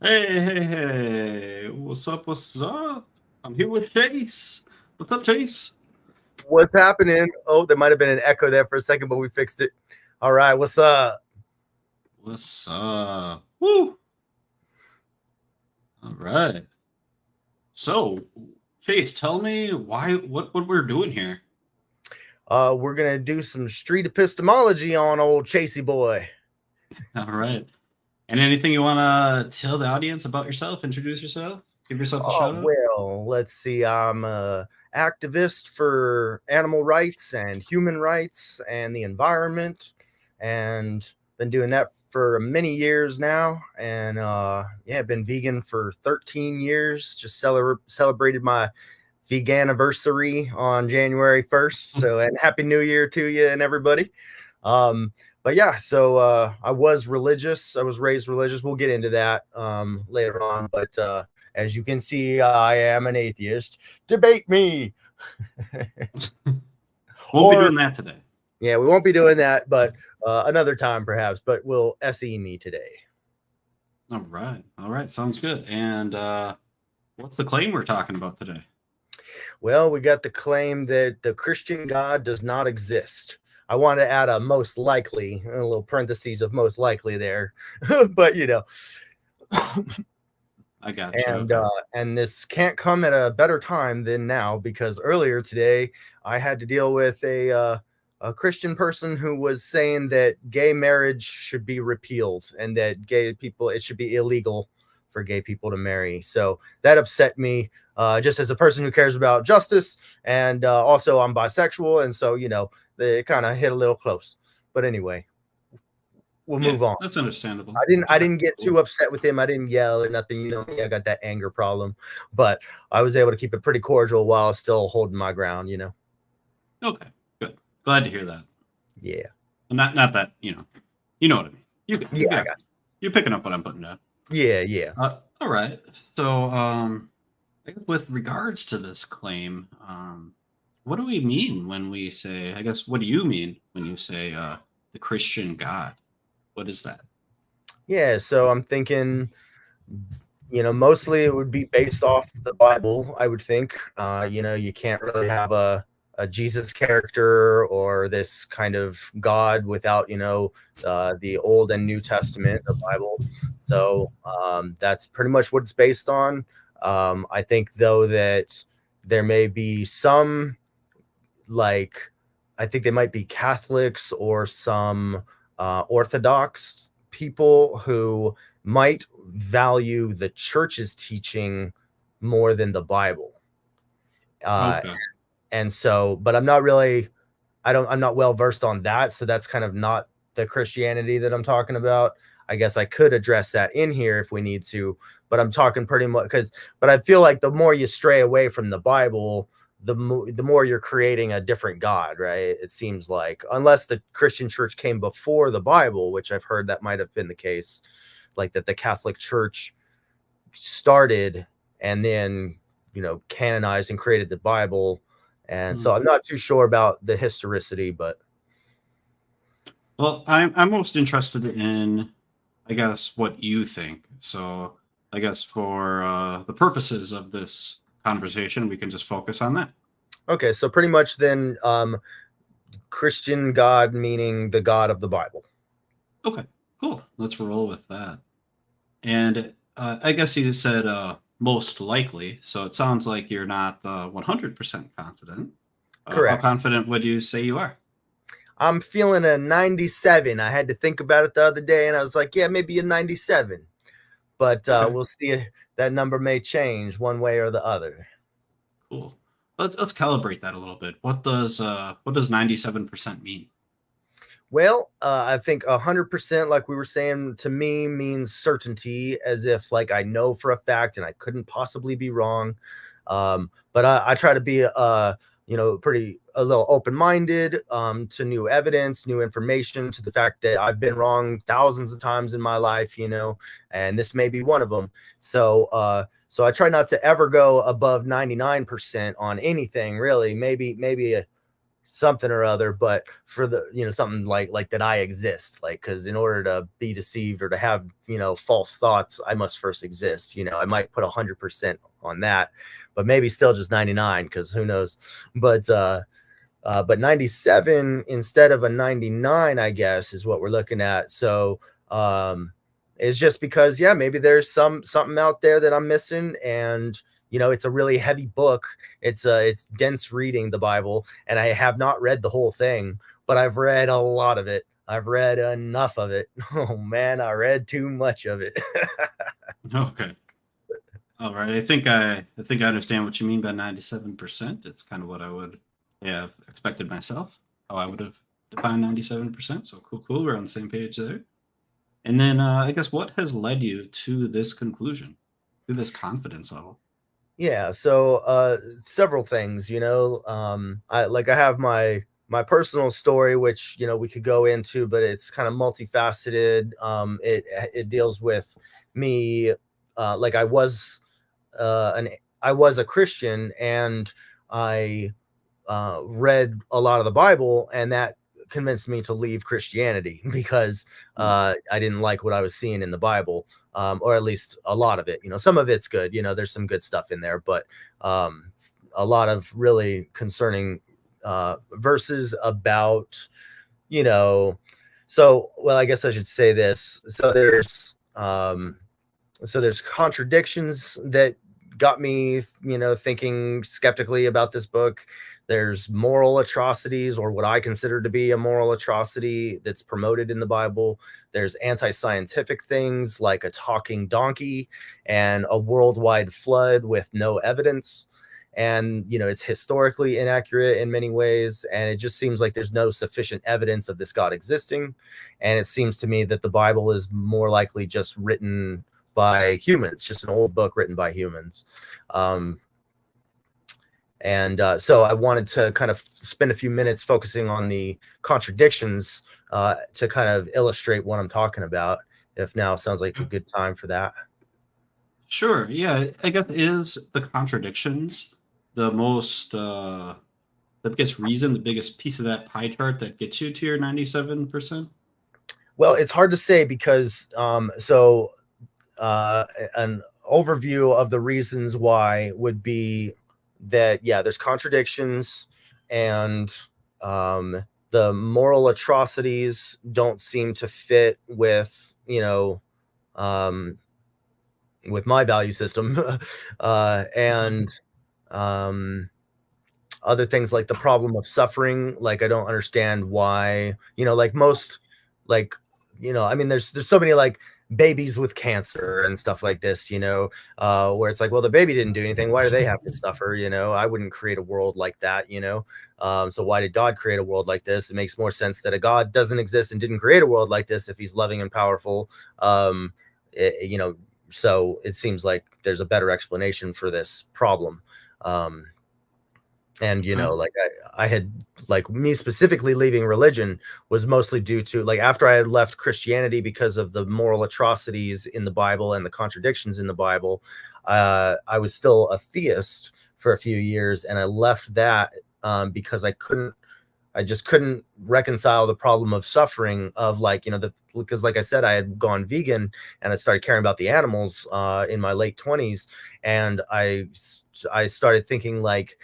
Hey, what's up? What's up? I'm here with Chase. What's up, Chase? What's happening? Oh, there might have been an echo there for a second, but we fixed it. All right, what's up? What's up? Woo! All right. So, Chase, tell me what we're doing here. We're gonna do some street epistemology on old Chasey boy. All right. And anything you want to tell the audience about yourself? Introduce yourself. Give yourself a Oh shout out. well, let's see. I'm a activist for animal rights and human rights and the environment, and been doing that for many years now. And yeah, been vegan for 13 years. Just celebrated my vegan anniversary on January 1st. So, and happy new year to you and everybody. But yeah, so I was religious. I was raised religious. We'll get into that later on. But as you can see, I am an atheist. Debate me. Won't be Or doing that today. yeah, we won't be doing that, but another time perhaps. But we'll SE me today. All right. All right. Sounds good. And what's the claim we're talking about today? Well, we got the claim that the Christian God does not exist. I want to add a most likely, a little parentheses of most likely there, but you know, I got you. and Okay. and this can't come at a better time than now because earlier today I had to deal with a Christian person who was saying that gay marriage should be repealed and that gay people it should be illegal for gay people to marry. So that upset me. Just as a person who cares about justice, and also I'm bisexual, and so you know it kind of hit a little close. But anyway, we'll Yeah, move on. that's understandable. I Okay. didn't get Cool. too upset with him. I didn't yell or nothing. You know me, I got that anger problem, but I was able to keep it pretty cordial while still holding my ground. You know. Okay. Good. Glad to hear that. Yeah. Not that you know what I mean. You Yeah. I got got. you're picking up what I'm putting down. Yeah. Yeah. All right. So I guess with regards to this claim, what do we mean when we say? I guess what do you mean when you say the Christian God? What is that? Yeah. So I'm thinking, you know, mostly it would be based off the Bible, I would think. You know, you can't really have a Jesus character or this kind of God without, you know, the Old and New Testament, the Bible. So that's pretty much what it's based on. I think, though, that there may be some, like, I think they might be Catholics or some Orthodox people who might value the church's teaching more than the Bible. Uh, Okay. and so, but I'm not really, I'm not well versed on that. So that's kind of not the Christianity that I'm talking about. I guess I could address that in here if we need to, but I'm talking pretty much but I feel like the more you stray away from the Bible, the more you're creating a different God, right? It seems like, unless the Christian church came before the Bible, which I've heard that might have been the case, like that the Catholic Church started and then, you know, canonized and created the Bible. And so Hmm. I'm not too sure about the historicity, but Well, I'm most interested in, I guess, what you think. So I guess for the purposes of this conversation, we can just focus on that. okay. So pretty much then, Christian God meaning the God of the Bible. Okay. Cool. Let's roll with that. And I guess you said most likely, so it sounds like you're not 100% confident. How Correct. confident would you say you are? I'm feeling a 97. I had to think about it the other day and I was like, yeah, maybe a 97. But Okay, we'll see. That number may change one way or the other. cool. Let's calibrate that a little bit. What does 97% mean? Well, I think 100%, like we were saying, to me means certainty, as if like I know for a fact and I couldn't possibly be wrong. But I try to be, you know, pretty a little open minded to new evidence, new information, to the fact that I've been wrong thousands of times in my life, you know, and this may be one of them. So, so I try not to ever go above 99% on anything, really. Maybe something or other, but for the, something like that I exist, like, because in order to be deceived or to have, false thoughts, I must first exist. I might put 100% on that, but maybe still just 99, because who knows. But 97 instead of a 99, I guess, is what we're looking at. So it's just because, yeah, maybe there's something out there that I'm missing. And it's a really heavy book. It's dense reading, the Bible, and I have not read the whole thing, but I've read a lot of it. I've read enough of it. Oh man, I read too much of it. Okay. All right. I think I understand what you mean by 97%. It's kind of what I would have expected myself. How I would have defined 97%. So cool. We're on the same page there. And then I guess what has led you to this conclusion, to this confidence level? Yeah, so several things, I have my personal story, which we could go into, but it's kind of multifaceted. It deals with me, like I was a Christian, and I read a lot of the Bible, and that convinced me to leave Christianity because I didn't like what I was seeing in the Bible, or at least a lot of it. Some of it's good. There's some good stuff in there, but a lot of really concerning verses about, you know. So, well, I guess I should say this. So there's contradictions that got me, thinking skeptically about this book. There's moral atrocities, or what I consider to be a moral atrocity, that's promoted in the Bible. There's anti-scientific things like a talking donkey and a worldwide flood with no evidence. And, it's historically inaccurate in many ways. And it just seems like there's no sufficient evidence of this God existing. And it seems to me that the Bible is more likely just written by humans, just an old book written by humans. So I wanted to kind of spend a few minutes focusing on the contradictions to kind of illustrate what I'm talking about. If now sounds like a good time for that. Sure. Yeah. I guess is the contradictions the most, the biggest reason, the biggest piece of that pie chart that gets you to your 97%? Well, it's hard to say because an overview of the reasons why would be that, yeah, there's contradictions, and the moral atrocities don't seem to fit with, with my value system. And other things like the problem of suffering, like I don't understand why, like most, like, I mean, there's so many like babies with cancer and stuff like this, where it's like, well, the baby didn't do anything, why do they have to suffer? I wouldn't create a world like that. So why did God create a world like this? It makes more sense that a God doesn't exist and didn't create a world like this if he's loving and powerful. So it seems like there's a better explanation for this problem. And like I had, like, me specifically leaving religion was mostly due to, like, after I had left Christianity because of the moral atrocities in the Bible and the contradictions in the Bible. I was still a theist for a few years, and I left that because I just couldn't reconcile the problem of suffering of, like, because like I said, I had gone vegan and I started caring about the animals in my late 20s, and I started thinking, like,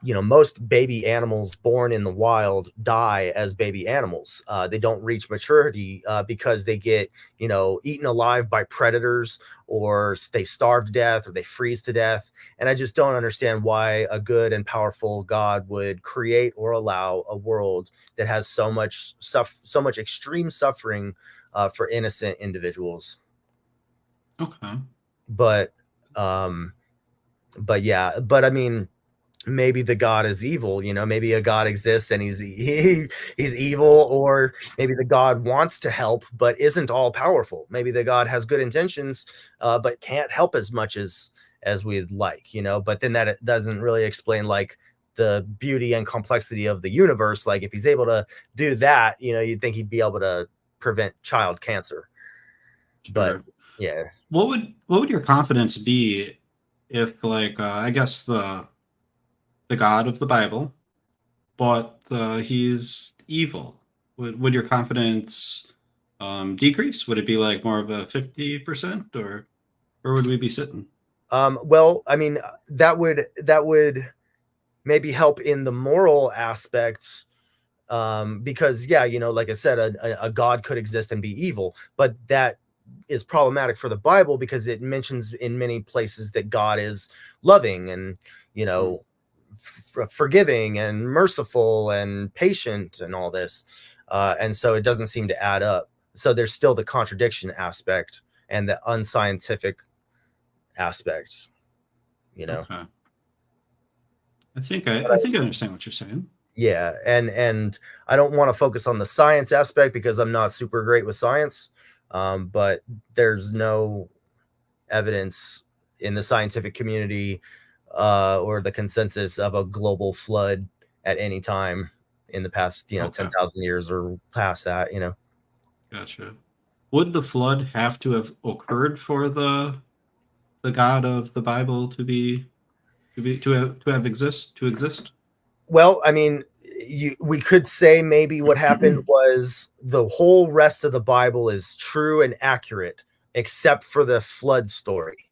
most baby animals born in the wild die as baby animals. They don't reach maturity because they get, eaten alive by predators, or they starve to death, or they freeze to death. And I just don't understand why a good and powerful God would create or allow a world that has so much extreme suffering for innocent individuals. Okay. But yeah, but I mean, maybe the God is evil, maybe a God exists and he's evil, or maybe the God wants to help but isn't all powerful. Maybe the God has good intentions but can't help as much as we'd like, but then that doesn't really explain, like, the beauty and complexity of the universe. Like, if he's able to do that, you'd think he'd be able to prevent child cancer. But Sure. yeah. What would your confidence be if, like, I guess the God of the Bible but he's evil. Would your confidence decrease? Would it be like more of a 50%, or where would we be sitting? Well, I mean, that would maybe help in the moral aspects, because yeah, like I said, a god could exist and be evil, but that is problematic for the Bible because it mentions in many places that God is loving and forgiving and merciful and patient and all this, and so it doesn't seem to add up. So there's still the contradiction aspect and the unscientific aspects. Okay. I think I understand what you're saying. Yeah, and I don't want to focus on the science aspect because I'm not super great with science, but there's no evidence in the scientific community or the consensus of a global flood at any time in the past, Okay. 10,000 years or past that. Gotcha. Would the flood have to have occurred for the God of the Bible to exist? Well, I mean, we could say maybe what happened was the whole rest of the Bible is true and accurate, except for the flood story.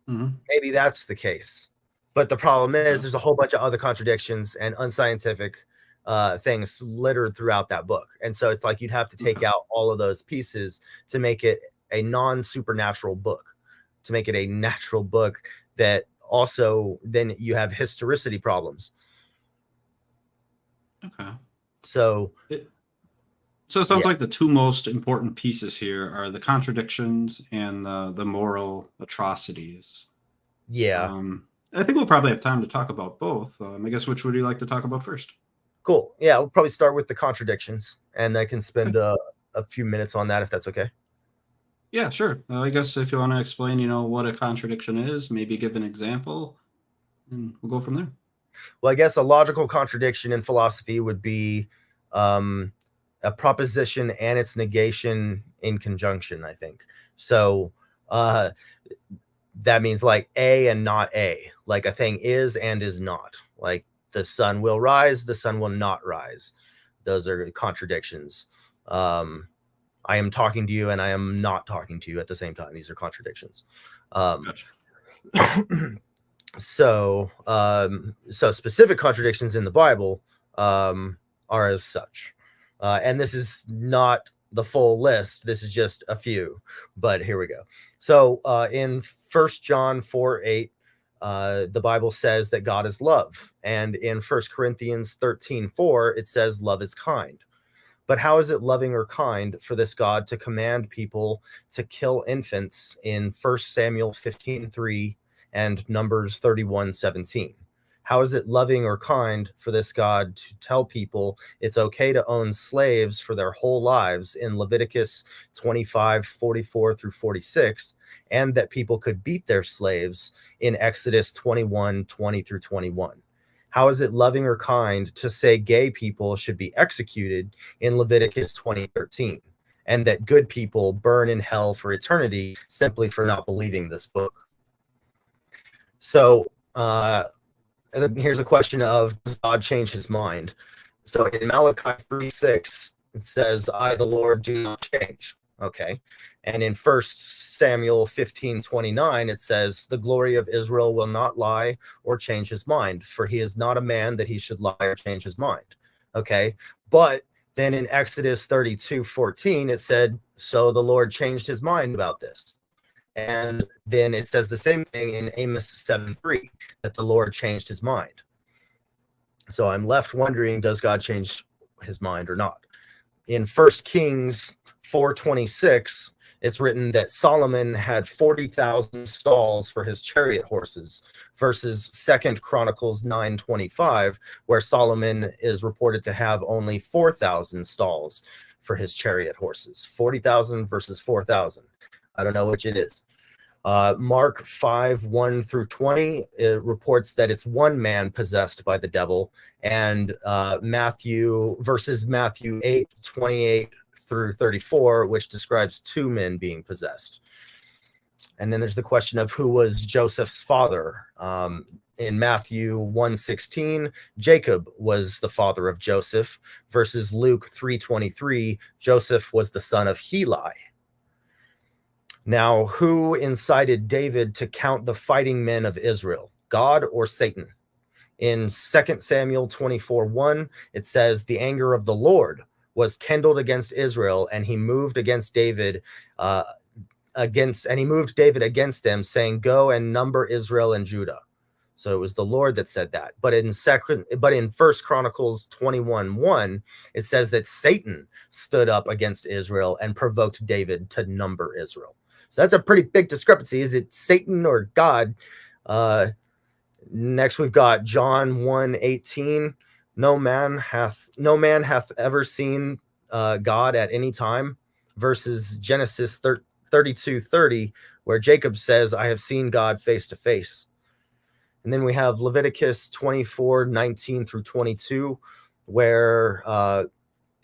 Mm-hmm. Maybe that's the case. But the problem is Okay. there's a whole bunch of other contradictions and unscientific things littered throughout that book. And so it's like you'd have to take Okay. out all of those pieces to make it a non-supernatural book, to make it a natural book that also then you have historicity problems. Okay. So So it sounds yeah, like the two most important pieces here are the contradictions and the moral atrocities. yeah. I think we'll probably have time to talk about both. I guess which would you like to talk about first? Cool. Yeah, we'll probably start with the contradictions, and I can spend Okay. a few minutes on that if that's okay. Yeah, sure. I guess if you want to explain, what a contradiction is, maybe give an example, and we'll go from there. Well, I guess a logical contradiction in philosophy would be um, a proposition and its negation in conjunction, I think. So uh, that means like A and not A, like a thing is and is not. Like the sun will rise, the sun will not rise. Those are contradictions. I am talking to you and I am not talking to you at the same time. These are contradictions. Gotcha. So specific contradictions in the Bible are as such, and this is not the full list. This is just a few, but here we go. So in 1 John 4:8, the Bible says that God is love, and in 1 Corinthians 13:4, it says love is kind. But how is it loving or kind for this God to command people to kill infants in 1 Samuel 15:3 and Numbers 31:17? How is it loving or kind for this God to tell people it's okay to own slaves for their whole lives in Leviticus 25:44 through 46, and that people could beat their slaves in Exodus 21:20 through 21? How is it loving or kind to say gay people should be executed in Leviticus 20:13, and that good people burn in hell for eternity simply for not believing this book? So here's a question of, does God change his mind? So in Malachi 3:6, it says, I, the Lord, do not change. Okay. And in 1 Samuel 15:29, it says, the glory of Israel will not lie or change his mind, for he is not a man that he should lie or change his mind. Okay. But then in Exodus 32:14, it said, so the Lord changed his mind about this. And then it says the same thing in Amos 7:3, that the Lord changed his mind. So I'm left wondering, does God change his mind or not? In 1 Kings 4:26, it's written that Solomon had 40,000 stalls for his chariot horses, versus 2 Chronicles 9:25, where Solomon is reported to have only 4,000 stalls for his chariot horses. 40,000 versus 4,000. I don't know which it is. Mark 5:1 through 20, it reports that it's one man possessed by the devil, and Matthew 8:28 through 34, which describes two men being possessed. And then there's the question of who was Joseph's father. In Matthew 1:16, Jacob was the father of Joseph, versus Luke 3:23, Joseph was the son of Heli. Now, who incited David to count the fighting men of Israel, God or Satan? In 2 Samuel 24:1, it says, the anger of the Lord was kindled against Israel, and he moved David against them, saying, go and number Israel and Judah. So it was the Lord that said that. But in First Chronicles 21:1, it says that Satan stood up against Israel and provoked David to number Israel. So that's a pretty big discrepancy. Is it Satan or God? Next, we've got John 1:18. No man hath ever seen God at any time, versus Genesis 32:30, where Jacob says, I have seen God face to face. And then we have Leviticus 24:19 through 22, where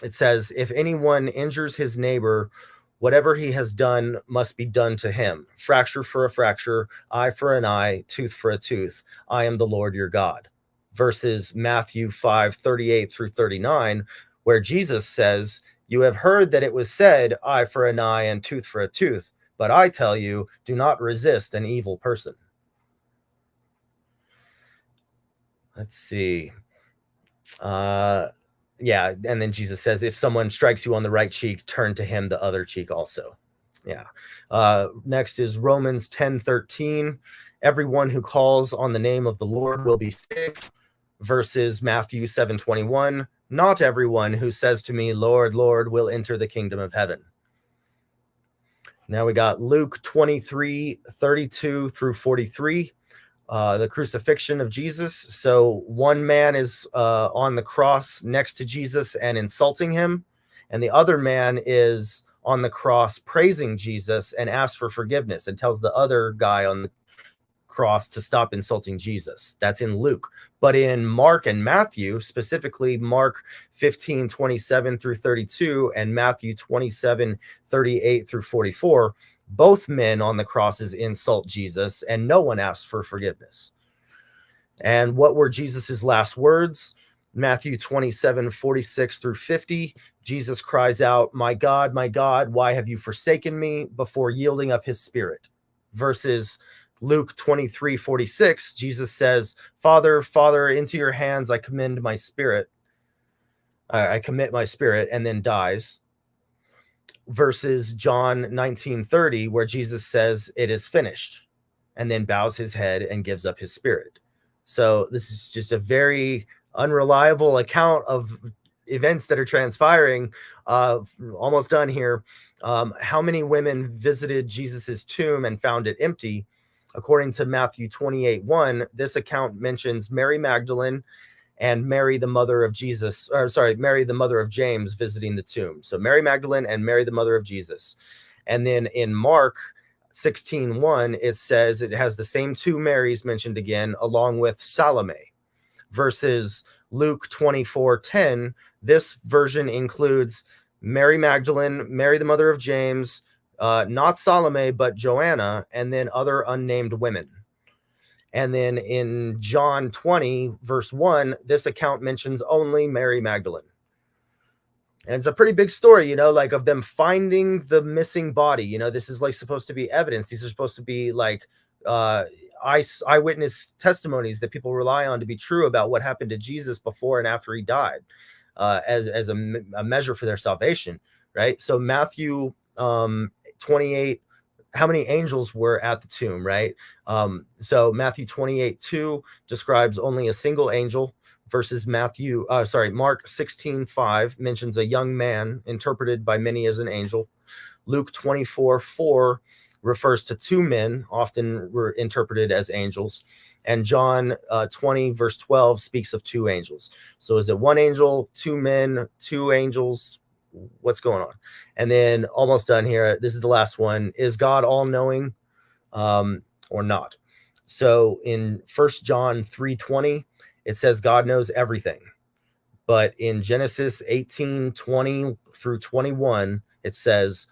it says, if anyone injures his neighbor, whatever he has done must be done to him. Fracture for a fracture, eye for an eye, tooth for a tooth. I am the Lord your God. Versus Matthew 5:38 through 39, where Jesus says, you have heard that it was said, eye for an eye and tooth for a tooth. But I tell you, do not resist an evil person. Let's see. Yeah, and then Jesus says, if someone strikes you on the right cheek, turn to him the other cheek also. Yeah. Next is Romans 10:13. Everyone who calls on the name of the Lord will be saved. Versus Matthew 7:21. Not everyone who says to me, Lord, Lord, will enter the kingdom of heaven. Now we got Luke 23:32 through 43. The crucifixion of Jesus. So one man is on the cross next to Jesus and insulting him, and the other man is on the cross praising Jesus and asks for forgiveness and tells the other guy on the cross to stop insulting Jesus. That's in Luke. But in Mark and Matthew, specifically Mark 15:27 through 32 and Matthew 27:38 through 44, both men on the crosses insult Jesus, and no one asks for forgiveness. And what were Jesus's last words? Matthew 27:46 through 50, Jesus cries out, my God, why have you forsaken me?" before yielding up his spirit. Versus Luke 23:46, Jesus says, Father, into your hands I commend my spirit. I commit my spirit, and then dies. Versus John 19:30, where Jesus says, it is finished, and then bows his head and gives up his spirit. So this is just a very unreliable account of events that are transpiring. Almost done here. How many women visited Jesus's tomb and found it empty? According to Matthew 28:1, this account mentions Mary Magdalene and Mary, the mother of Jesus, Mary, the mother of James, visiting the tomb. So Mary Magdalene and Mary, the mother of Jesus. And then in Mark 16:1, it says it has the same two Marys mentioned again, along with Salome. Versus Luke 24:10, this version includes Mary Magdalene, Mary, the mother of James, not Salome, but Joanna, and then other unnamed women. And then in John 20, verse 1, this account mentions only Mary Magdalene. And it's a pretty big story, like of them finding the missing body. This is like supposed to be evidence. These are supposed to be like eyewitness testimonies that people rely on to be true about what happened to Jesus before and after he died, as a measure for their salvation, right? So Matthew 28, how many angels were at the tomb, right? So Matthew 28:2 describes only a single angel, versus Mark 16:5 mentions a young man interpreted by many as an angel. Luke 24:4 refers to two men, often were interpreted as angels. And John 20 verse 12 speaks of two angels. So is it one angel, two men, two angels? What's going on? And then almost done here. This is the last one. Is God all-knowing or not? So in 1 John 3:20, it says God knows everything. But in Genesis 18:20 through 21, it says,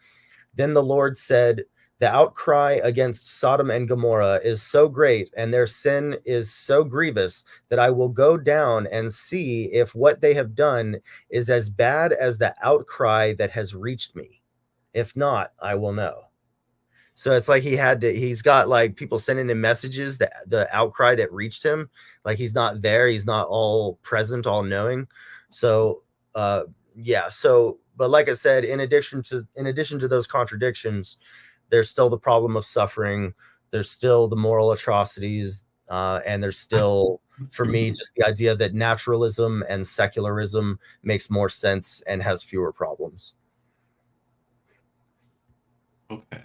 then the Lord said, The outcry against Sodom and Gomorrah is so great, and their sin is so grievous, that I will go down and see if what they have done is as bad as the outcry that has reached me. If not, I will know. So it's like he's got like people sending him messages, that the outcry that reached him, like he's not there, he's not all present, all knowing. So yeah, so but like I said, in addition to those contradictions, there's still the problem of suffering, there's still the moral atrocities, and there's still, for me, just the idea that naturalism and secularism makes more sense and has fewer problems. Okay.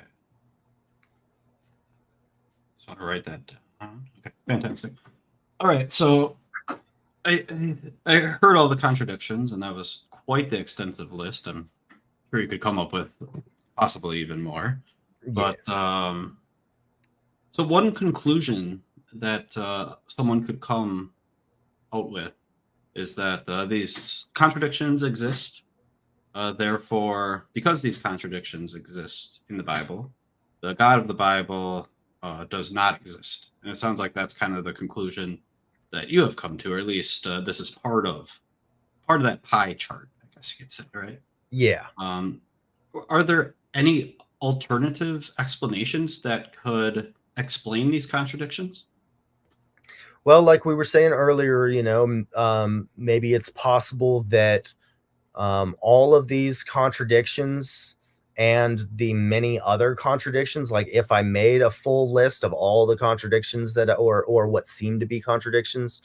So I'll write that down. Okay, fantastic. All right, so I heard all the contradictions, and that was quite the extensive list. I'm sure you could come up with possibly even more. Yeah. But so one conclusion that someone could come out with is that these contradictions exist. Therefore, because these contradictions exist in the Bible, the God of the Bible does not exist. And it sounds like that's kind of the conclusion that you have come to, or at least this is part of that pie chart, I guess you could say, right? Yeah. Are there any alternative explanations that could explain these contradictions? Well, like we were saying earlier, maybe it's possible that all of these contradictions and the many other contradictions, like if I made a full list of all the contradictions that, or what seem to be contradictions,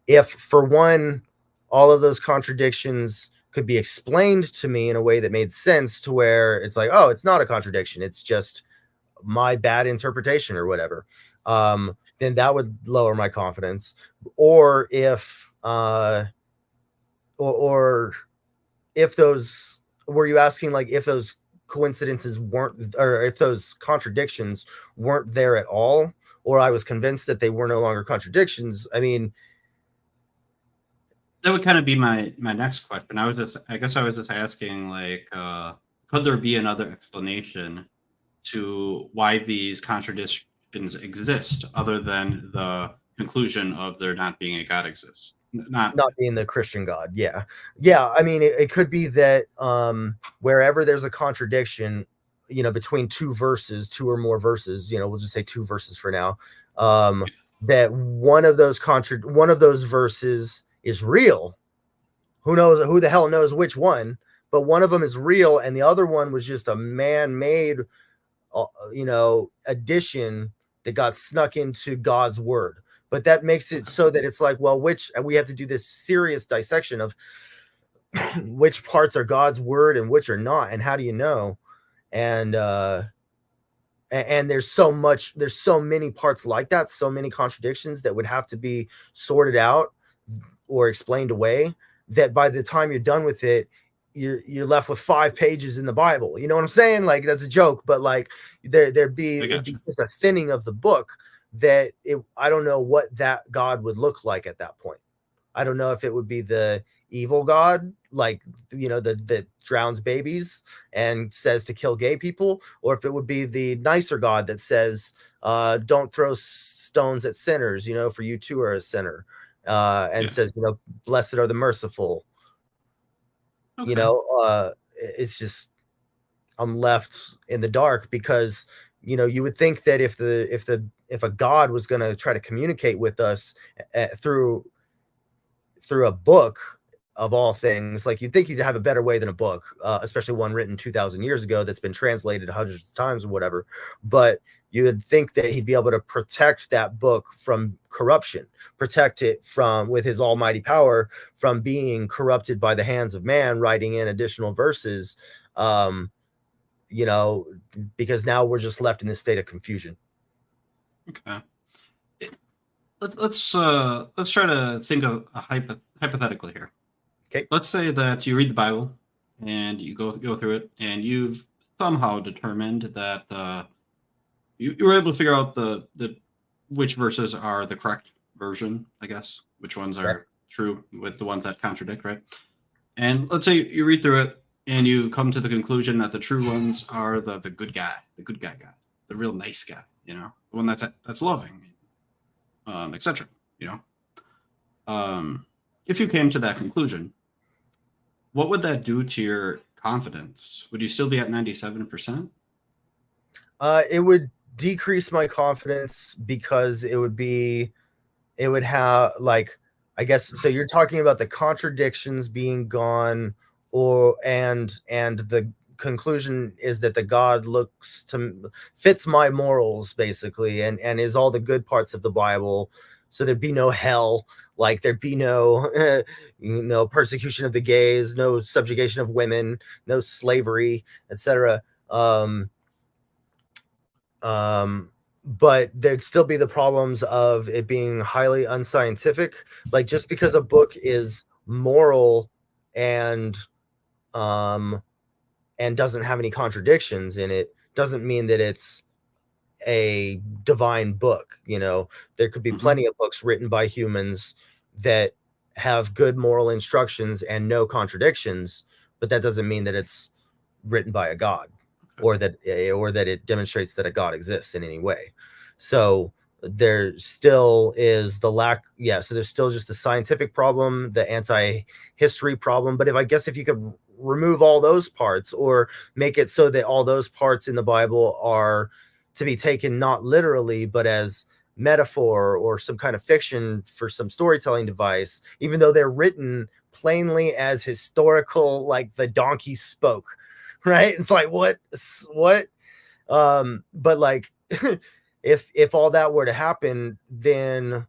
if for one, all of those contradictions could be explained to me in a way that made sense, to where it's like, oh, it's not a contradiction, it's just my bad interpretation or whatever, then that would lower my confidence. Or if or if those, were you asking like if those coincidences weren't, or if those contradictions weren't there at all, or I was convinced that they were no longer contradictions? I mean, That would kind of be my next question. I guess I was just asking, like, could there be another explanation to why these contradictions exist other than the conclusion of there not being a God exists? Not not being the Christian God. Yeah. Yeah. I mean, it could be that wherever there's a contradiction, between two or more verses, we'll just say two verses for now, that one of those verses is real. Who the hell knows which one, but one of them is real and the other one was just a man-made addition that got snuck into God's word. But that makes it so that it's like, well, we have to do this serious dissection of which parts are God's word and which are not, and how do you know? And there's so many parts like that, so many contradictions that would have to be sorted out or explained away, that by the time you're done with it, you're left with 5 pages in the Bible. You know what I'm saying? Like, that's a joke, but like it'd be just a thinning of the book, that I don't know what that God would look like at that point. I don't know if it would be the evil God, like, that drowns babies and says to kill gay people, or if it would be the nicer God that says, don't throw stones at sinners, for you too are a sinner, and says, blessed are the merciful. Okay. It's just, I'm left in the dark, because you would think that if a God was going to try to communicate with us through a book of all things, like, you'd think he'd have a better way than a book, especially one written 2,000 years ago that's been translated hundreds of times or whatever. But you would think that he'd be able to protect that book from corruption, protect it from, with his almighty power, from being corrupted by the hands of man, writing in additional verses, because now we're just left in this state of confusion. Okay. Let's try to think of hypothetically here. Okay. Let's say that you read the Bible and you go through it, and you've somehow determined that you were able to figure out the which verses are the correct version, I guess, which ones are true with the ones that contradict, right? And let's say you read through it and you come to the conclusion that the true ones are the good guy, God, the real nice guy, you know, the one that's loving, etc. You know, if you came to that conclusion, what would that do to your confidence? Would you still be at 97%? It would decrease my confidence because it would have like, I guess, so you're talking about the contradictions being gone, or and the conclusion is that the God looks to fits my morals basically, and is all the good parts of the Bible. So there'd be no hell, like there'd be no persecution of the gays, no subjugation of women, no slavery, etc. um um but there'd still be the problems of it being highly unscientific. Like, just because a book is moral and um and doesn't have any contradictions in it doesn't mean that it's a divine book. There could be Mm-hmm. plenty of books written by humans that have good moral instructions and no contradictions, but that doesn't mean that it's written by a god, Okay. or that it demonstrates that a god exists in any way. So there still is the lack. Yeah, so there's still just the scientific problem, the anti-history problem. But if you could remove all those parts, or make it so that all those parts in the Bible are to be taken not literally but as metaphor or some kind of fiction for some storytelling device, even though they're written plainly as historical, like the donkey spoke, right? It's like, what? But like, if all that were to happen, then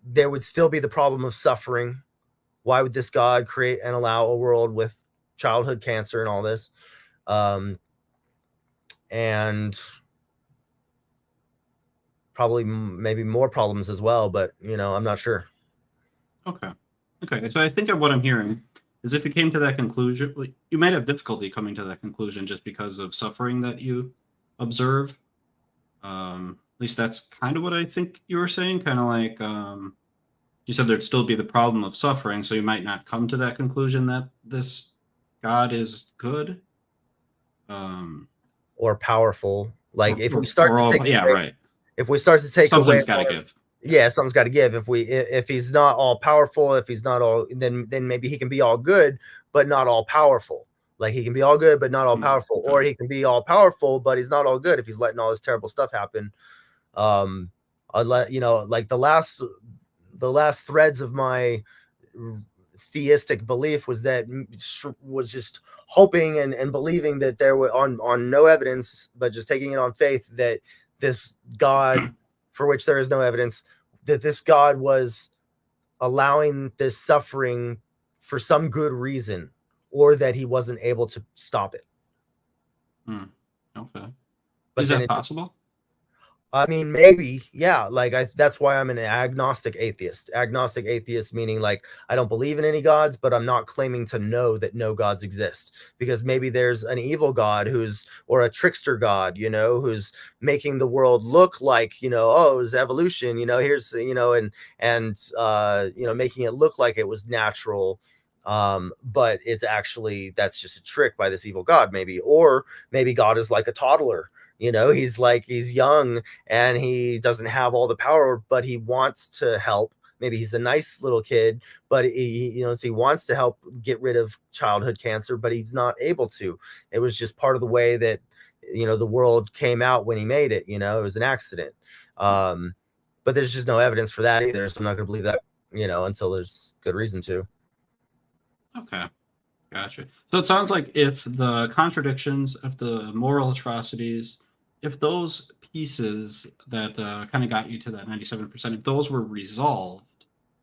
there would still be the problem of suffering. Why would this God create and allow a world with childhood cancer and all this? And probably maybe more problems as well, but I'm not sure. Okay. Okay. So I think of what I'm hearing is if you came to that conclusion, you might have difficulty coming to that conclusion just because of suffering that you observe. At least that's kind of what I think you were saying. Kind of like you said, there'd still be the problem of suffering, so you might not come to that conclusion that this God is good. Um, Or powerful. Like, if we start or to all, take yeah, away right. if we start to take away Something's got to give. yeah, something's got to give. If he's not all powerful, if he's not all, then maybe he can be all good but not all powerful. Like, he can be all good but not all powerful, Okay. or he can be all powerful but he's not all good if he's letting all this terrible stuff happen. I'll let like the last threads of my theistic belief was just hoping and believing that there were, on no evidence, but just taking it on faith, that this God, for which there is no evidence, that this God was allowing this suffering for some good reason, or that he wasn't able to stop it. Okay. But Is then that it just, possible? I mean, maybe, yeah. Like, that's why I'm an agnostic atheist. Agnostic atheist meaning, like, I don't believe in any gods, but I'm not claiming to know that no gods exist, because maybe there's an evil god or a trickster god, who's making the world look like, oh, it was evolution, here's, making it look like it was natural. But it's actually, that's just a trick by this evil god, maybe. Or maybe God is like a toddler. He's young and he doesn't have all the power, but he wants to help. Maybe he's a nice little kid, but so he wants to help get rid of childhood cancer, but he's not able to. It was just part of the way that the world came out when he made it. It was an accident. But there's just no evidence for that either, so I'm not going to believe that until there's good reason to. Okay. Gotcha. So it sounds like if the contradictions, if the moral atrocities, if those pieces that kind of got you to that 97%, if those were resolved,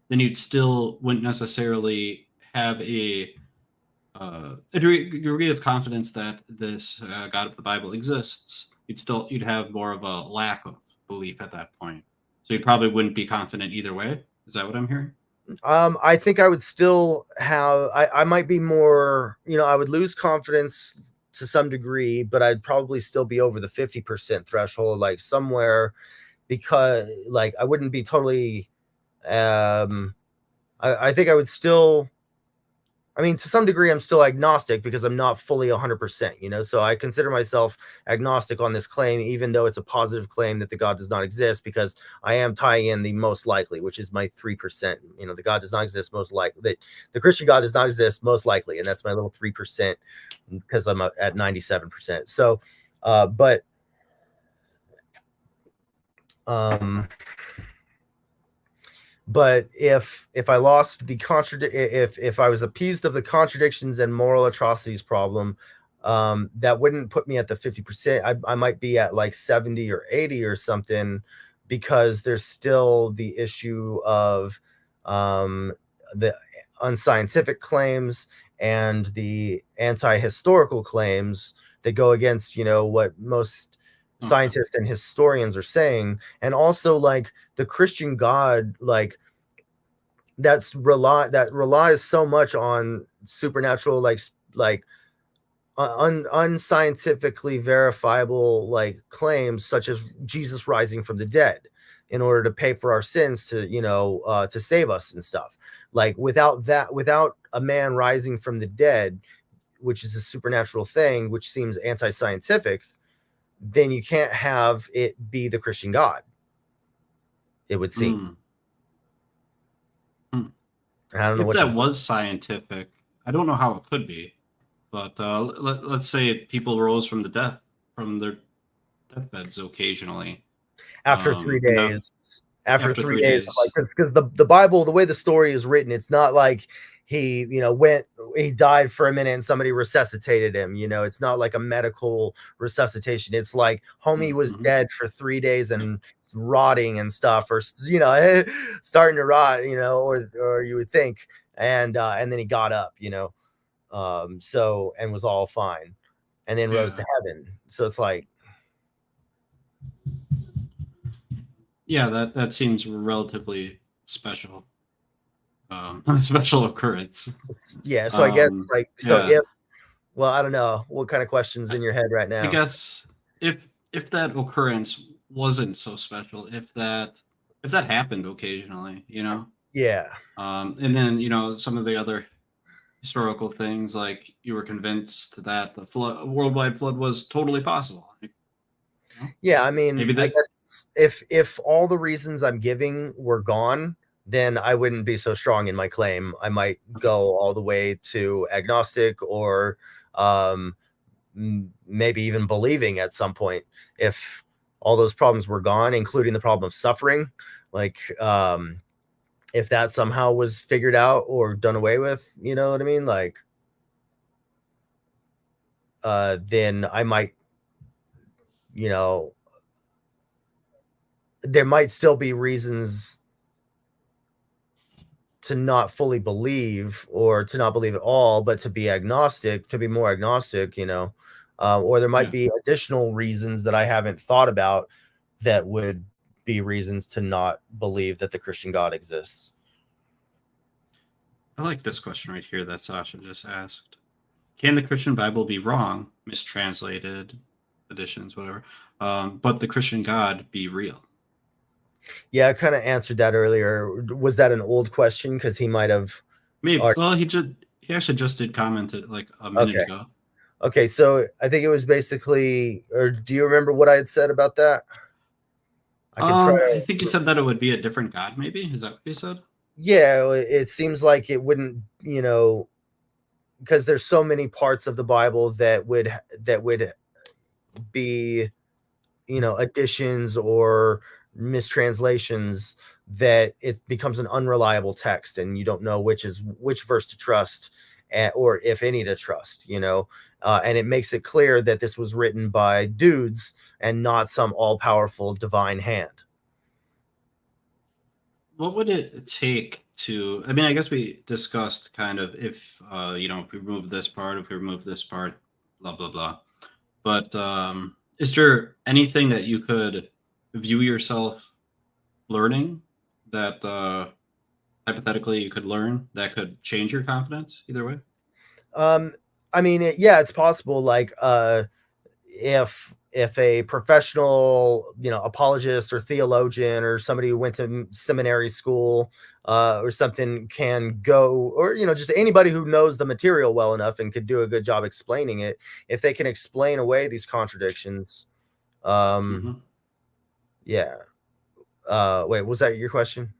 then you'd still wouldn't necessarily have a degree of confidence that this God of the Bible exists. You'd have more of a lack of belief at that point. So you probably wouldn't be confident either way. Is that what I'm hearing? I think I would still have, I might be more, I would lose confidence to some degree, but I'd probably still be over the 50% threshold, like somewhere, because like I wouldn't be totally, I think I would still I mean, to some degree, I'm still agnostic because I'm not fully 100%, you know. So I consider myself agnostic on this claim, even though it's a positive claim that the God does not exist, because I am tying in the most likely, which is my 3%. You know, the God does not exist, most likely. That the Christian God does not exist, most likely, and that's my little 3% because I'm at 97%. So, but um but if I lost the if I was appeased of the contradictions and moral atrocities problem, that wouldn't put me at the 50%. I might be at like 70 or 80 or something, because there's still the issue of the unscientific claims and the anti-historical claims that go against, you know, what most Okay. scientists and historians are saying. And also, like, the Christian God, like, that relies so much on supernatural, like unscientifically verifiable like claims, such as Jesus rising from the dead in order to pay for our sins, to, you know, to save us and stuff. Like, without a man rising from the dead, which is a supernatural thing, which seems anti-scientific, then you can't have it be the Christian God, it would seem. Mm. Hmm. I don't know If what you that was scientific, I don't know how it could be, but let's say people rose from the death from their deathbeds occasionally. after three And that days after after 3 days of, like, days. because the Bible, the way the story is written, it's not like he, you know, he died for a minute and somebody resuscitated him, you know. It's not like a medical resuscitation. It's like homie was Mm-hmm. dead for 3 days and rotting and stuff, or, you know, starting to rot, you know, or you would think. And then he got up, you know, so, and was all fine, and then rose to Yeah, heaven. So it's like, yeah, that seems relatively special, a special occurrence. yeah. So I guess, like, so Yeah, if, well, I don't know what kind of questions I, in your head right I now. guess if that occurrence wasn't so special, if that happened occasionally, you know, Yeah. and then you know some of the other historical things, like you were convinced that the flood, worldwide flood, was totally possible. You know? Yeah, I mean, Maybe I that. guess if all the reasons I'm giving were gone, then I wouldn't be so strong in my claim. I might Okay. go all the way to agnostic, or um maybe even believing at some point, if all those problems were gone, including the problem of suffering. Like, if that somehow was figured out or done away with, you know what I mean? Like, then I might, you know, there might still be reasons to not fully believe, or to not believe at all, but to be agnostic, to be more agnostic, you know. Or there might Yeah, be additional reasons that I haven't thought about that would be reasons to not believe that the Christian God exists. I like this question right here that Sasha just asked. Can the Christian Bible be wrong, mistranslated, editions, whatever, but the Christian God be real? Yeah, I kind of answered that earlier. Was that an old question? Because he might have Maybe. already. Well, he actually just did comment it like a minute Okay. ago. Okay. So I think it was basically, or do you remember what I had said about that? I can try I think you to. said that it would be a different God. Maybe is that what you said? Yeah, it seems like it wouldn't, you know, because there's so many parts of the Bible that would be, you know, additions or mistranslations, that it becomes an unreliable text, and you don't know which verse to trust, or if any to trust, you know. And it makes it clear that this was written by dudes and not some all-powerful divine hand. What would it take to? I mean, I guess we discussed kind of if if we remove this part, if we remove this part, blah blah blah. But is there anything that you could view yourself learning that hypothetically you could learn that could change your confidence either way? um I mean, yeah, it's possible. Like, if a professional, apologist or theologian or somebody who went to seminary school or something can go, or just anybody who knows the material well enough and could do a good job explaining it, if they can explain away these contradictions, Mhm. yeah. Wait, was that your question?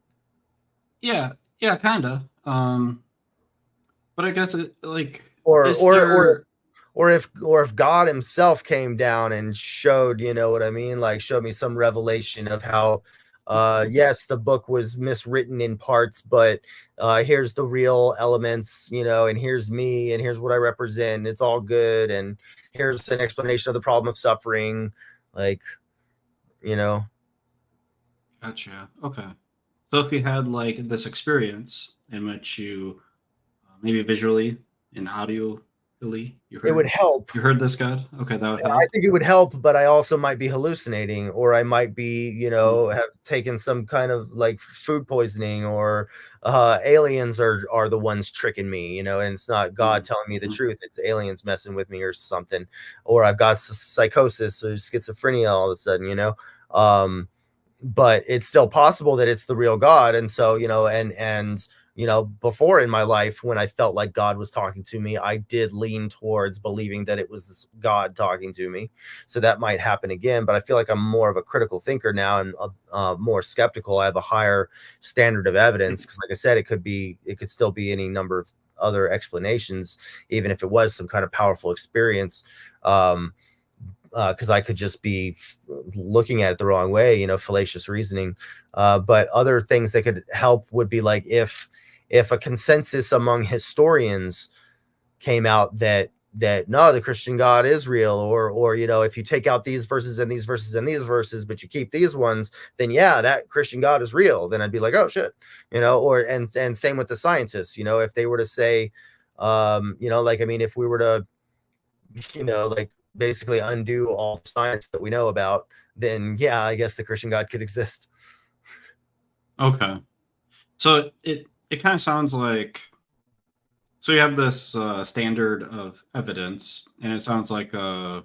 Yeah, yeah, kinda. But I guess Or is or or if there? or if God himself came down and showed, what I mean, like showed me some revelation of how yes, the book was miswritten in parts, but here's the real elements, and here's me and here's what I represent. It's all good, and here's an explanation of the problem of suffering, like, you know. Gotcha. Okay. So if you had like this experience in which you maybe visually and audibly you It would heard help. you heard this God, okay, that would I help. think it would help, but I also might be hallucinating, or I might be, Mm, have taken some kind of like food poisoning, or aliens are the ones tricking me, and it's not God mm, telling me the mhm. truth. It's aliens messing with me or something, or I've got psychosis or schizophrenia all of a sudden, Um, but it's still possible that it's the real God. And so, and before in my life, when I felt like God was talking to me, I did lean towards believing that it was this God talking to me. So that might happen again, but I feel like I'm more of a critical thinker now, and more skeptical. I have a higher standard of evidence because, like I said, it could still be any number of other explanations, even if it was some kind of powerful experience. Um, because I could just be looking at it the wrong way, fallacious reasoning. But other things that could help would be like if a consensus among historians came out that no, the Christian God is real, or if you take out these verses and these verses and these verses, but you keep these ones, then yeah, that Christian God is real. Then I'd be like, oh shit, or and same with the scientists, if they were to say, like, I mean, if we were to like basically undo all the science that we know about, then yeah, I guess the Christian God could exist. Okay. So it kind of sounds like, so you have this standard of evidence, and it sounds like an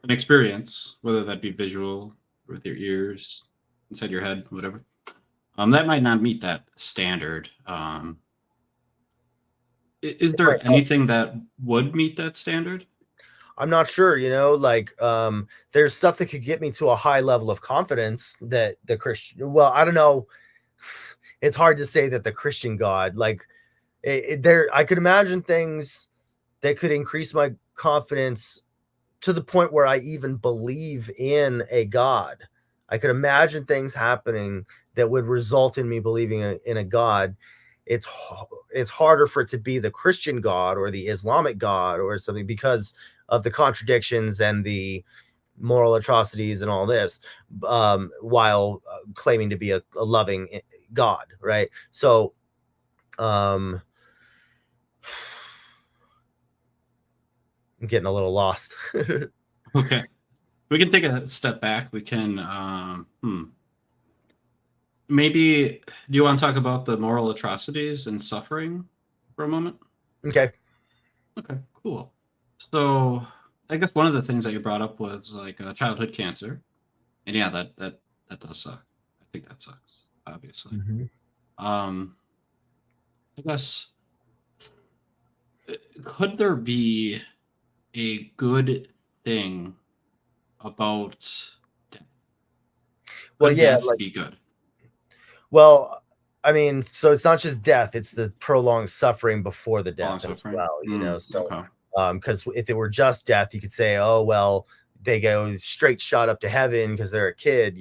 experience, whether that be visual or with your ears, inside your head, whatever. That might not meet that standard. Is It might there help. anything that would meet that standard? I'm not sure, like there's stuff that could get me to a high level of confidence that the Christian, well, I don't know. It's hard to say that the Christian God, like there, I could imagine things that could increase my confidence to the point where I even believe in a God. I could imagine things happening that would result in me believing in a God. It's harder for it to be the Christian God or the Islamic God or something because of the contradictions and the moral atrocities and all this, while claiming to be a loving God, right? So, um, I'm getting a little lost. Okay. We can take a step back. We can, maybe, do you want to talk about the moral atrocities and suffering for a moment? Okay. Okay, cool. So, I guess one of the things that you brought up was like childhood cancer, and yeah, that does suck. I think that sucks, obviously. Mhm. Um, I guess could there be a good thing about death? Well, Could yeah, death like, be good? well, I mean, so it's not just death, it's the prolonged suffering before the Long death as suffering. well, so, Okay. because if it were just death, you could say, oh, well, they go straight shot up to heaven because they're a kid,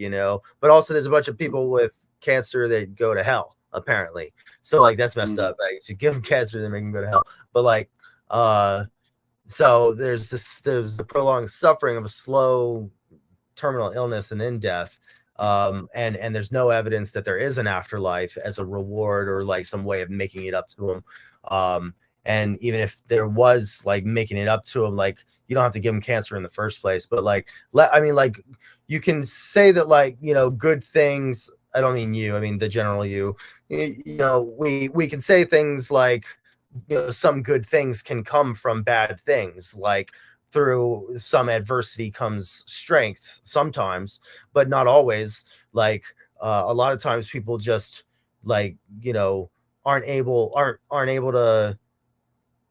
but also there's a bunch of people with cancer that go to hell, apparently. So, like, that's messed Mm, up. Like, to give them cancer, then make them go to hell. But, like, uh, so there's the prolonged suffering of a slow terminal illness and then death, and there's no evidence that there is an afterlife as a reward or like some way of making it up to them, and even if there was like making it up to them, like you don't have to give them cancer in the first place, but like I mean, like you can say that, like, good things. I don't mean you, I mean the general you. We can say things like, some good things can come from bad things, like through some adversity comes strength sometimes, but not always. Like a lot of times people just like, aren't able to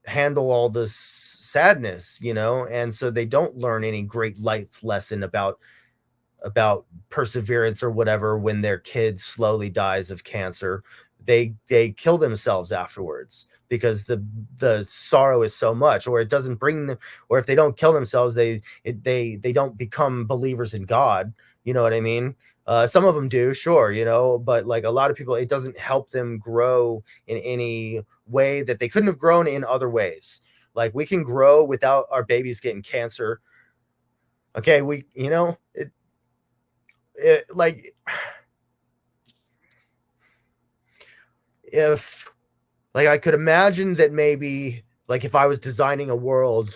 handle all this sadness, and so they don't learn any great life lesson about perseverance or whatever. When their kid slowly dies of cancer, they kill themselves afterwards because the sorrow is so much, or it doesn't bring them, or if they don't kill themselves, they don't become believers in God. You know what I mean? Some of them do, sure, but like a lot of people, it doesn't help them grow in any way that they couldn't have grown in other ways. Like we can grow without our babies getting cancer. Okay, like if like I could imagine that maybe like if I was designing a world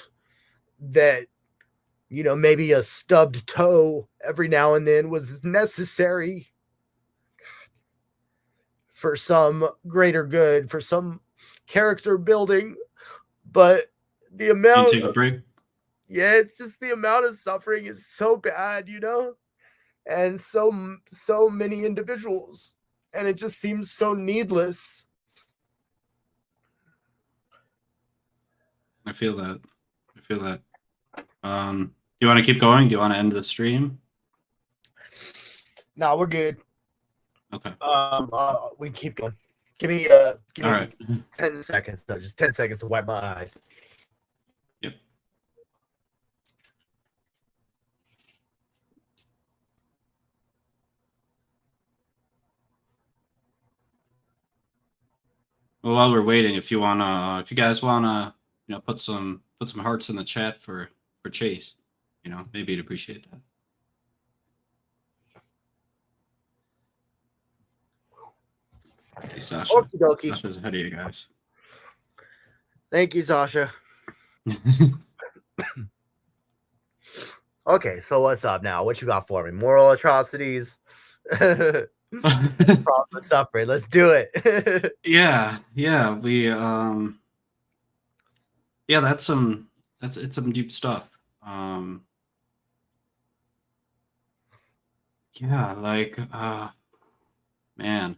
that maybe a stubbed toe every now and then was necessary for some greater good, for some character building, but the You amount take a break. yeah, it's just the amount of suffering is so bad, and so many individuals, and it just seems so needless. I feel that. Do you want to keep going? Do you want to end the stream? No, we're good. Okay. We can keep going. Give me All right. 10 seconds though, just 10 seconds to wipe my eyes. Yep. Well, while we're waiting, if you guys wanna, put some hearts in the chat for Chase, maybe you'd appreciate that. Hey, Sasha. Okie dokie. Sasha's ahead of you guys. Thank you, Sasha. Okay, so what's up now? What you got for me? Moral atrocities? Problem suffering. Let's do it. Yeah, we it's some deep stuff. Man,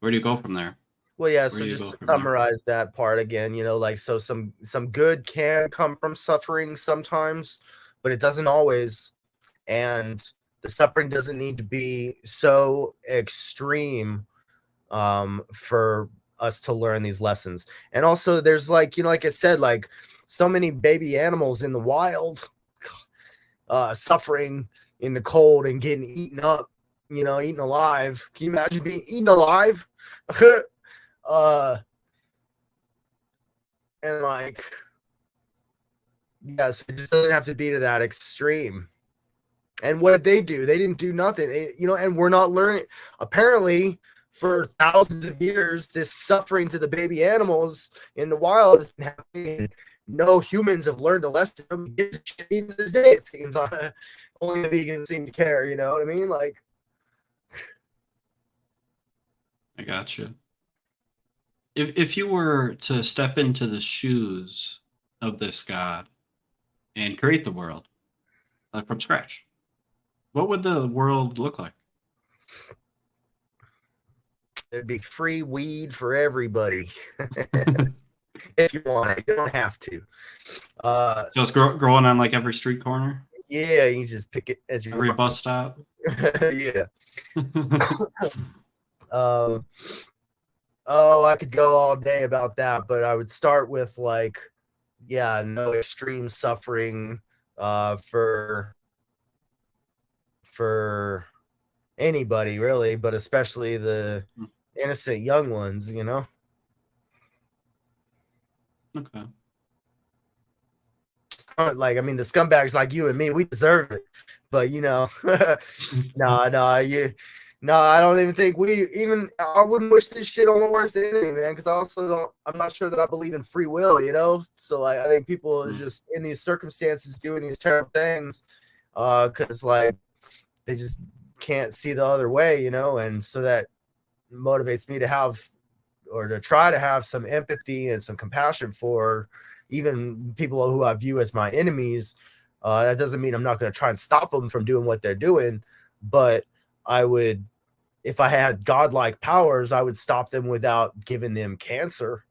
where do you go from there? Well, yeah, so just to summarize that part again, so some good can come from suffering sometimes, but it doesn't always. And the suffering doesn't need to be so extreme for us to learn these lessons. And also there's like I said, like so many baby animals in the wild suffering in the cold and getting eaten up, eaten alive. Can you imagine being eaten alive? And like, so it just doesn't have to be to that extreme. And what did they do? They didn't do nothing. And we're not learning. Apparently, for thousands of years, this suffering to the baby animals in the wild has been happening. No humans have learned a lesson. Even to this day, it seems only the vegans seem to care. You know what I mean? Like, I gotcha. If you were to step into the shoes of this God and create the world from scratch, what would the world look like? There'd be free weed for everybody. If you want it, you don't have to. Just growing on like every street corner? Yeah, you just pick it as your every bus stop. Yeah. I could go all day about that, but I would start with like, no extreme suffering for anybody really, but especially the innocent young ones, Okay. Like, I mean, the scumbags like you and me, we deserve it, but no, I don't even think I wouldn't wish this shit on the worst enemy, man, because I'm not sure that I believe in free will, so like I think people are just in these circumstances doing these terrible things because like they just can't see the other way, and so that motivates me to try to have some empathy and some compassion for even people who I view as my enemies. That doesn't mean I'm not going to try and stop them from doing what they're doing, but I would, if I had godlike powers, I would stop them without giving them cancer.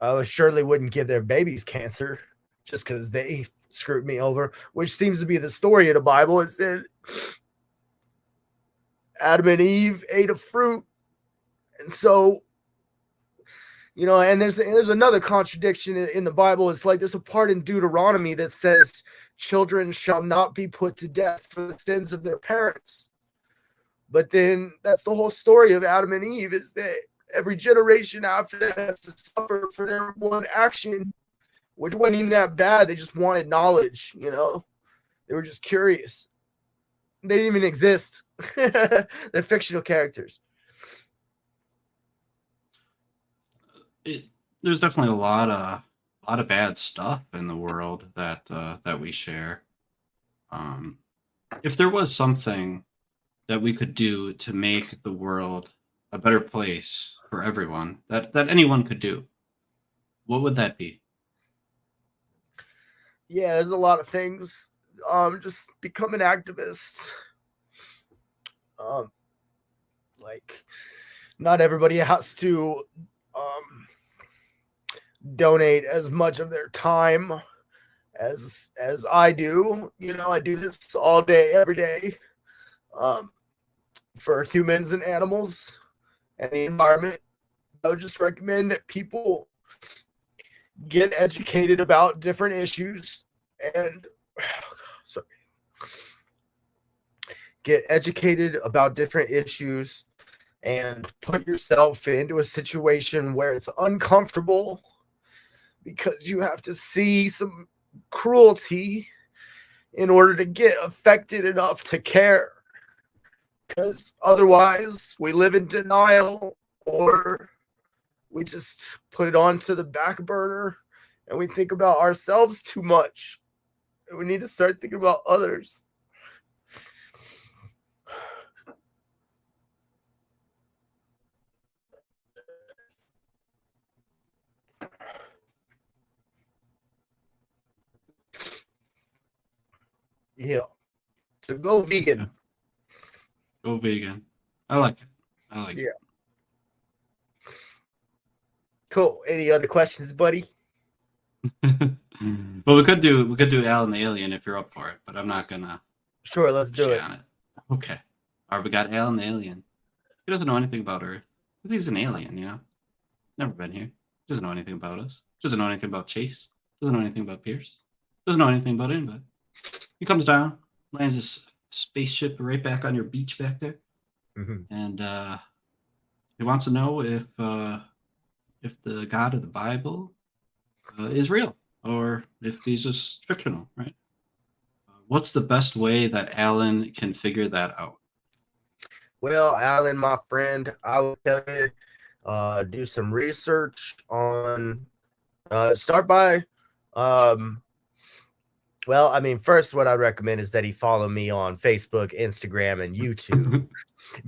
I surely wouldn't give their babies cancer just because they screwed me over, which seems to be the story of the Bible. It says Adam and Eve ate a fruit, and so, you know, and there's another contradiction in the Bible. It's like there's a part in Deuteronomy that says children shall not be put to death for the sins of their parents. But then that's the whole story of Adam and Eve, is that every generation after that has to suffer for their one action, which wasn't even that bad. They just wanted knowledge, you know. They were just curious. They didn't even exist. They're fictional characters. There's definitely a lot of bad stuff in the world that we share. If there was something that we could do to make the world a better place for everyone, that anyone could do, what would that be? Yeah, there's a lot of things. Just become an activist. Like, not everybody has to donate as much of their time as I do. You know, I do this all day, every day, for humans and animals and the environment. I would just recommend that people get educated about different issues and get educated about different issues and put yourself into a situation where it's uncomfortable because you have to see some cruelty in order to get affected enough to care. Because otherwise we live in denial, or we just put it onto the back burner and we think about ourselves too much. And we need to start thinking about others. Yeah. So go vegan. Go vegan. I like it. I like it. Cool. Any other questions, buddy? Well, we could do Al and the Alien if you're up for it, but I'm not gonna. Sure, let's do it. On it. Okay. All right, we got Al and the Alien. He doesn't know anything about Earth. He's an alien, you know. Never been here. Doesn't know anything about us. Doesn't know anything about Chase. Doesn't know anything about Pierce. Doesn't know anything about anybody. He comes down, lands his spaceship right back on your beach back there, and he wants to know if the God of the Bible is real or if he's just fictional, right? What's the best way that Alan can figure that out? Well, Alan, my friend, I would tell you, do some research on, start by, well, I mean, first, what I'd recommend is that he follow me on Facebook, Instagram, and YouTube,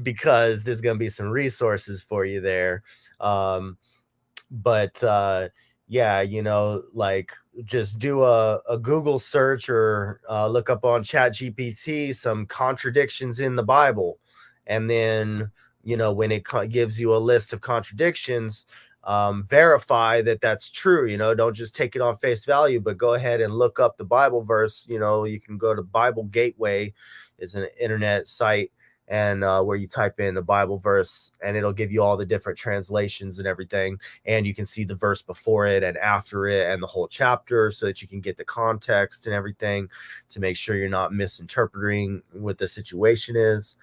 because there's going to be some resources for you there. Yeah, you know, like, just do a Google search or look up on ChatGPT some contradictions in the Bible. And then, you know, when it gives you a list of contradictions, verify that that's true. You know, don't just take it on face value, but go ahead and look up the Bible verse. You know, you can go to Bible Gateway, is an internet site, and where you type in the Bible verse, and it'll give you all the different translations and everything, and you can see the verse before it and after it and the whole chapter, so that you can get the context and everything to make sure you're not misinterpreting what the situation is.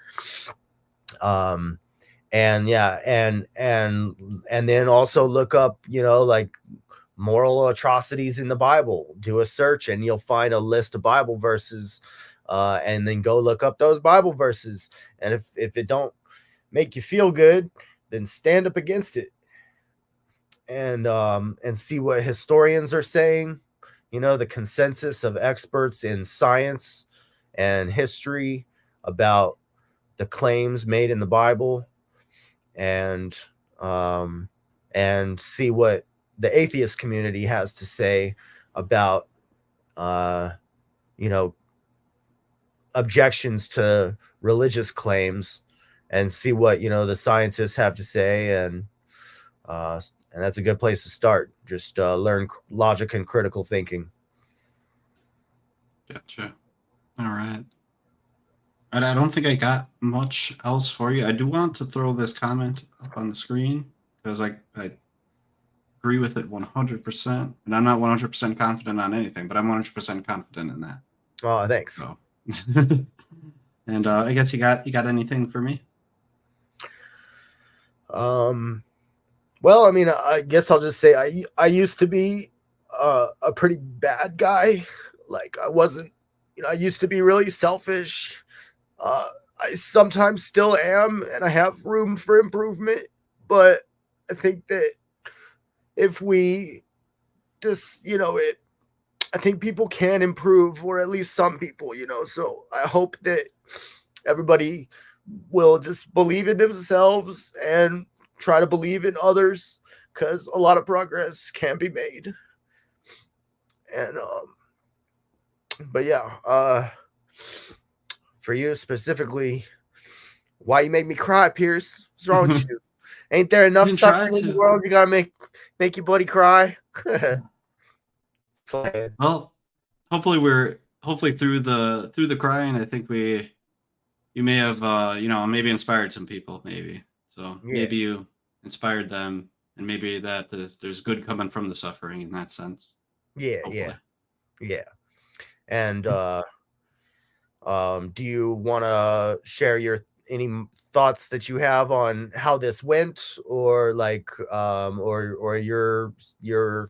And yeah, and then also look up, you know, like, moral atrocities in the Bible. Do a search and you'll find a list of Bible verses, and then go look up those Bible verses. And if it don't make you feel good, then stand up against it and see what historians are saying. You know, the consensus of experts in science and history about the claims made in the Bible, and see what the atheist community has to say about you know, objections to religious claims, and see what, you know, the scientists have to say. And that's a good place to start. Just learn logic and critical thinking. Gotcha. All right. And I don't think I got much else for you. I do want to throw this comment up on the screen because I agree with it 100%. And I'm not 100% confident on anything, but I'm 100% confident in that. Oh, thanks. So, and I guess you got anything for me? Well, I mean, I guess I'll just say I used to be a pretty bad guy. Like, I wasn't, you know, I used to be really selfish. I sometimes still am, and I have room for improvement. But I think that if we just, you know, I think people can improve, or at least some people, you know. So I hope that everybody will just believe in themselves and try to believe in others, because a lot of progress can be made. And but yeah, for you specifically, why you make me cry, Pierce? What's wrong with you? Ain't there enough didn't try suffering in the to. world? You gotta make your buddy cry. Well, hopefully through the crying, I think you may have maybe inspired some people, maybe. So Yeah, maybe you inspired them, and maybe that there's good coming from the suffering in that sense. yeah, Hopefully. yeah. And do you want to share any thoughts that you have on how this went, or like or your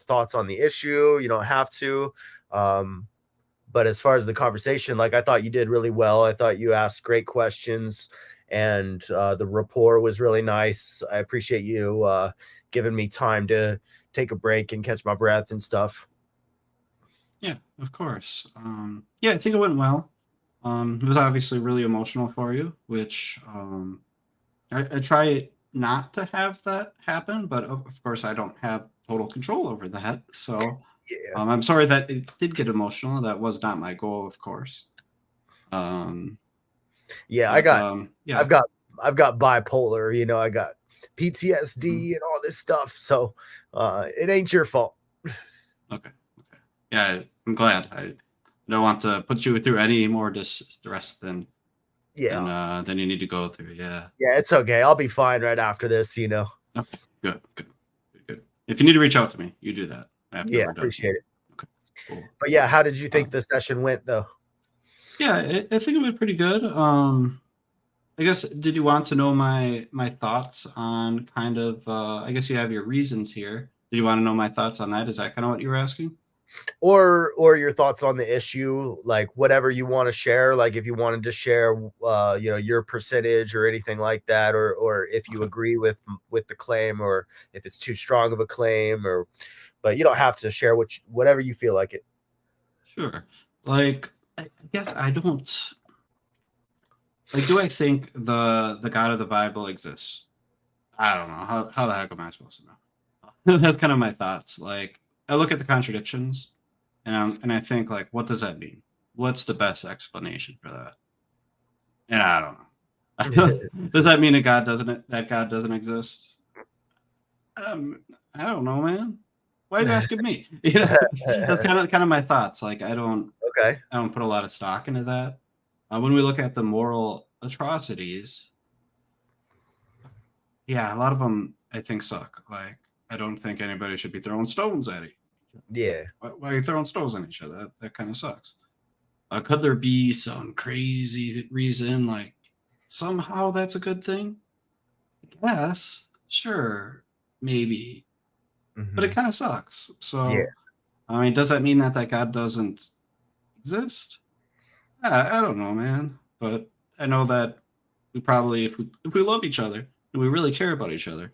thoughts on the issue? You don't have to. But as far as the conversation, like, I thought you did really well. I thought you asked great questions, and the rapport was really nice. I appreciate you giving me time to take a break and catch my breath and stuff. Yeah, of course. Yeah, I think it went well. It was obviously really emotional for you, which I try not to have that happen, but of course I don't have total control over that. So Yeah, I'm sorry that it did get emotional. That was not my goal, of course. Um, yeah. but I've yeah, got I've got bipolar. You know, I got mhm. PTSD and all this stuff. So it ain't your fault. Okay, okay, yeah. I'm glad. I don't want to put you through any more distress Yeah, than you need to go through. Yeah. yeah. It's okay. I'll be fine right after this. You know. Okay. Good. Good. Good. Good. If you need to reach out to me, you do that after Yeah, we're done appreciate here. it. Okay. Cool. But yeah, how did you think Um, the session went, though? yeah, I think it went pretty good. I guess did you want to know my thoughts on kind of? I guess you have your reasons here. Did you want to know my thoughts on that? Is that kind of what you were asking? Or your thoughts on the issue, like whatever you want to share, like if you wanted to share you know, your percentage or anything like that, or if you Okay. agree with the claim, or if it's too strong of a claim, or but you don't have to share whatever you feel like it. Sure. Like I guess I don't like. Do I think the God of the Bible exists? I don't know. How the heck am I supposed to know? That's kind of my thoughts. Like I look at the contradictions and I think like, what does that mean? What's the best explanation for that? And I don't know. Does that mean that God doesn't exist? I don't know, man. Why are you asking me? That's kind of my thoughts. Like Okay. I don't put a lot of stock into that. When we look at the moral atrocities, yeah, a lot of them I think suck. Like I don't think anybody should be throwing stones at each other. Yeah. Why are you throwing stones at each other? That kind of sucks. Could there be some crazy reason, like somehow that's a good thing? Yes, sure, maybe, but it Hmm. kind of sucks. Yeah. So, I mean, does that mean that God doesn't exist? I don't know, man. But I know that we probably, if we love each other and we really care about each other,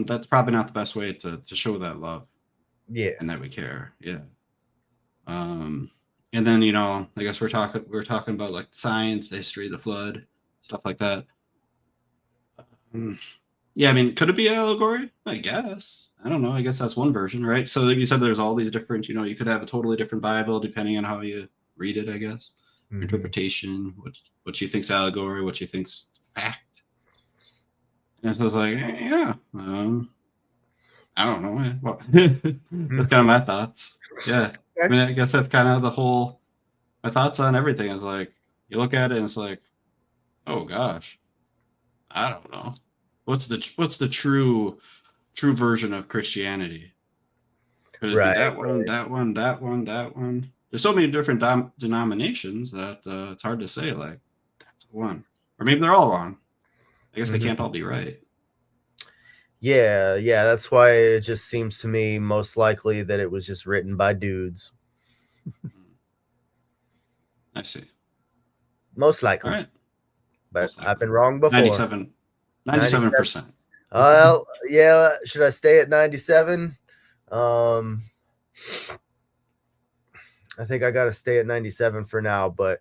that's probably not the best way to show that love Yeah. and that we care. Yeah. Um, and then I guess we're talking about like science, the history of the flood, stuff like that. Mm. Yeah, I mean, could it be allegory? I guess. I don't know. I guess that's one version, right? So like you said, there's all these different, you could have a totally different Bible depending on how you read it, I guess. Interpretation, what you think's allegory, what you think's fact. And so it's like, yeah, I don't know, man. Well, that's kind of my thoughts. Yeah. I mean, I guess that's kind of my thoughts on everything is like, you look at it and it's like, oh gosh, I don't know. What's the true version of Christianity? Could it be Right. that one, that one, that one, that one? There's so many different denominations that it's hard to say, like, that's the one. Or maybe they're all wrong. I guess they can't all be right. Yeah, that's why it just seems to me most likely that it was just written by dudes. I see. Most likely. All right. But Most likely. I've been wrong before. 97%. Well, yeah, should I stay at 97? I think I got to stay at 97 for now, but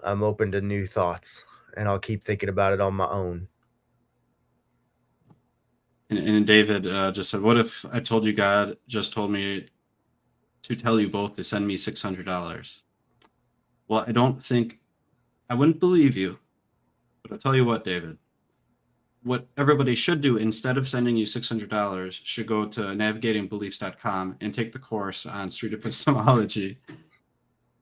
I'm open to new thoughts and I'll keep thinking about it on my own. And David just said, what if I told you God just told me to tell you both to send me $600? Well, I wouldn't believe you, but I'll tell you what, David. What everybody should do instead of sending you $600 should go to navigatingbeliefs.com and take the course on street epistemology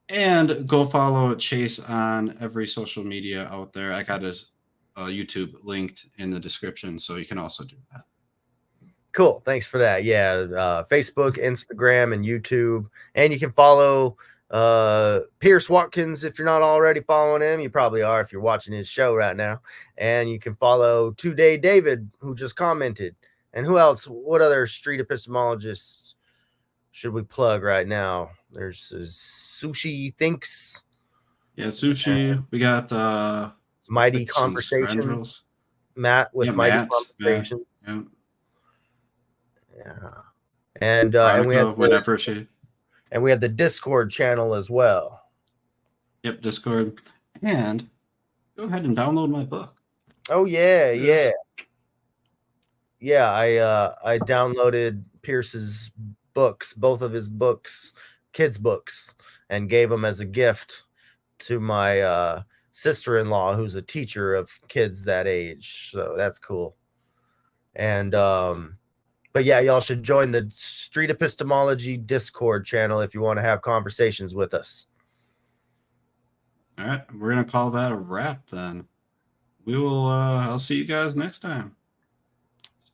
and go follow Chase on every social media out there. I got his YouTube linked in the description, so you can also do that. Cool. Thanks for that. Yeah. Facebook, Instagram, and YouTube. And you can follow Pierce Watkins if you're not already following him. You probably are if you're watching his show right now. And you can follow Today David, who just commented. And who else? What other street epistemologists should we plug right now? There's Sushi Thinks. Yeah, Sushi. We got Mighty Conversations. Matt with Mighty Conversations. Yeah. And we have we have the Discord channel as well. Yep, Discord. And go ahead and download my book. Oh yeah. I downloaded Pierce's books, both of his books, kids' books, and gave them as a gift to my sister-in-law, who's a teacher of kids that age. So that's cool. And but yeah, y'all should join the Street Epistemology Discord channel if you want to have conversations with us. All right, we're gonna call that a wrap then. We will. I'll see you guys next time.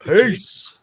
Peace.